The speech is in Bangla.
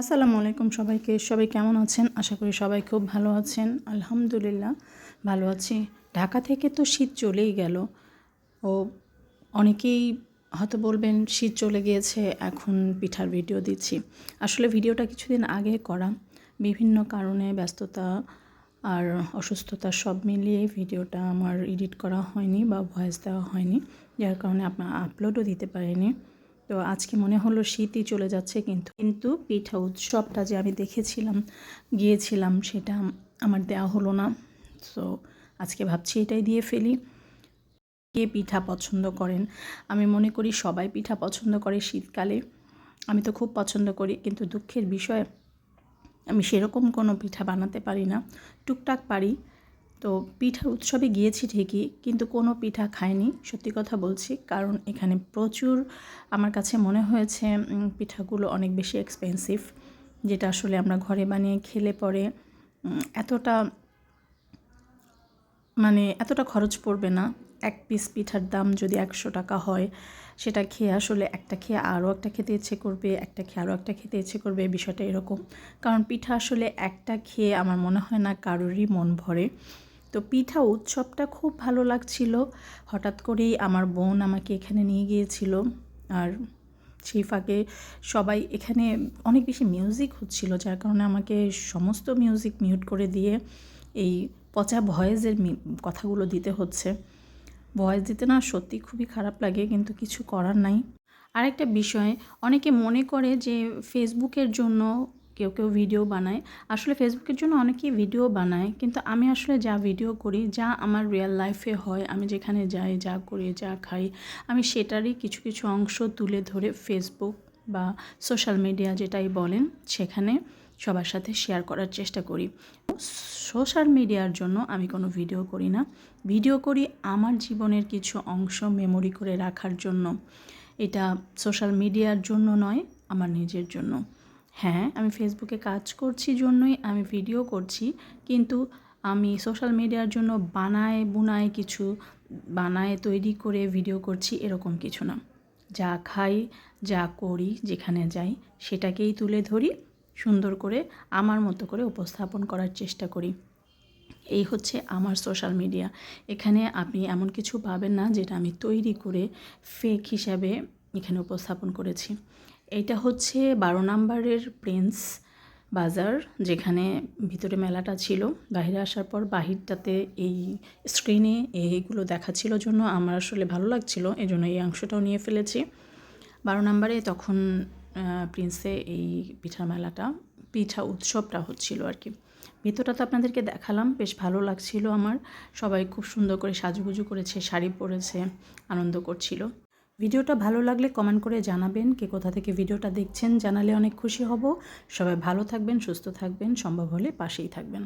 আসসালামু আলাইকুম সবাইকে। সবাই কেমন আছেন? আশা করি সবাই খুব ভালো আছেন। আলহামদুলিল্লাহ ভালো আছি। ঢাকা থেকে তো শীত চলেই গেল। ও অনেকেই হয়তো বলবেন শীত চলে গিয়েছে, এখন পিঠার ভিডিও দিচ্ছি। আসলে ভিডিওটা কিছুদিন আগে করা, বিভিন্ন কারণে ব্যস্ততা আর অসুস্থতা সব মিলিয়ে ভিডিওটা আমার এডিট করা হয়নি বা ভয়েস দেওয়া হয়নি, যার কারণে আপনার আপলোডও দিতে পারিনি। তো আজকে মনে হলো শীতই চলে যাচ্ছে, কিন্তু পিঠা উৎসবটা যে আমি দেখেছিলাম, গিয়েছিলাম, সেটা আমার দেওয়া হলো না। তো আজকে ভাবছি এটাই দিয়ে ফেলি। কে পিঠা পছন্দ করেন? আমি মনে করি সবাই পিঠা পছন্দ করে শীতকালে। আমি তো খুব পছন্দ করি, কিন্তু দুঃখের বিষয় আমি সেরকম কোনো পিঠা বানাতে পারি না। টুকটাক পারি। তো পিঠা উৎসবে গিয়েছি ঠিকই, কিন্তু কোনো পিঠা খাইনি, সত্যি কথা বলছি। কারণ এখানে প্রচুর আমার কাছে মনে হয়েছে পিঠাগুলো অনেক বেশি এক্সপেন্সিভ, যেটা আসলে আমরা ঘরে বানিয়ে খেলে পরে এতটা এতটা খরচ পড়বে না। এক পিস পিঠার দাম যদি 100 টাকা হয়, সেটা খেয়ে আসলে একটা খেয়ে আরও একটা খেতে ইচ্ছে করবে, একটা খেয়ে আরও একটা খেতে ইচ্ছে করবে, বিষয়টা এরকম। কারণ পিঠা আসলে একটা খেয়ে আমার মনে হয় না কারোরই মন ভরে। তো পিঠা উৎসবটা খুব ভালো লাগছিল। হঠাৎ করেই আমার বোন আমাকে এখানে নিয়ে গিয়েছিল, আর সেই ফাঁকে সবাই এখানে অনেক বেশি মিউজিক হচ্ছিল, যার কারণে আমাকে সমস্ত মিউজিক মিউট করে দিয়ে এই পচা ভয়েসের কথাগুলো দিতে হচ্ছে। ভয়েস দিতে না সত্যি খুবই খারাপ লাগে, কিন্তু কিছু করার নাই। আরেকটা বিষয়, অনেকে মনে করে যে ফেসবুকের জন্য কেউ কেউ ভিডিও বানায়। আসলে ফেসবুকের জন্য অনেকেই ভিডিও বানায়, কিন্তু আমি আসলে যা ভিডিও করি, যা আমার রিয়েল লাইফে হয়, আমি যেখানে যাই, যা করি, যা খাই, আমি সেটারই কিছু কিছু অংশ তুলে ধরে ফেসবুক বা সোশ্যাল মিডিয়া যেটাই বলেন, সেখানে সবার সাথে শেয়ার করার চেষ্টা করি। সোশ্যাল মিডিয়ার জন্য আমি কোনো ভিডিও করি না। ভিডিও করি আমার জীবনের কিছু অংশ মেমোরি করে রাখার জন্য। এটা সোশ্যাল মিডিয়ার জন্য নয়, আমার নিজের জন্য। হ্যাঁ, আমি ফেসবুকে কাজ করছি জন্যই আমি ভিডিও করছি, কিন্তু আমি সোশ্যাল মিডিয়ার জন্য বানায় কিছু বানায় তৈরি করে ভিডিও করছি, এরকম কিছু না। যা খাই, যা করি, যেখানে যাই, সেটাকেই তুলে ধরি, সুন্দর করে আমার মতো করে উপস্থাপন করার চেষ্টা করি। এই হচ্ছে আমার সোশ্যাল মিডিয়া। এখানে আপনি এমন কিছু পাবেন না যেটা আমি তৈরি করে ফেক হিসাবে এখানে উপস্থাপন করেছি। এইটা হচ্ছে 12 নম্বরের প্রিন্স বাজার, যেখানে ভিতরে মেলাটা ছিল। বাইরে আসার পর বাহিরটাতে এই স্ক্রিনে এইগুলো দেখাচ্ছিল জন্য আমার আসলে ভালো লাগছিল, এজন্য এই অংশটাও নিয়ে ফেলেছি। 12 নম্বরে তখন প্রিন্সে এই পিঠা উৎসবটা হচ্ছিল আর কি। ভিতরটা তো আপনাদেরকে দেখালাম, বেশ ভালো লাগছিল আমার। সবাই খুব সুন্দর করে সাজুগুজু করেছে, শাড়ি পরেছে, আনন্দ করছিল। ভিডিওটা ভালো লাগলে কমেন্ট করে জানাবেন কে কোথা থেকে ভিডিওটা দেখছেন, জানালে অনেক খুশি হব। সবাই ভালো থাকবেন, সুস্থ থাকবেন, সম্ভব হলে পাশেই থাকবেন।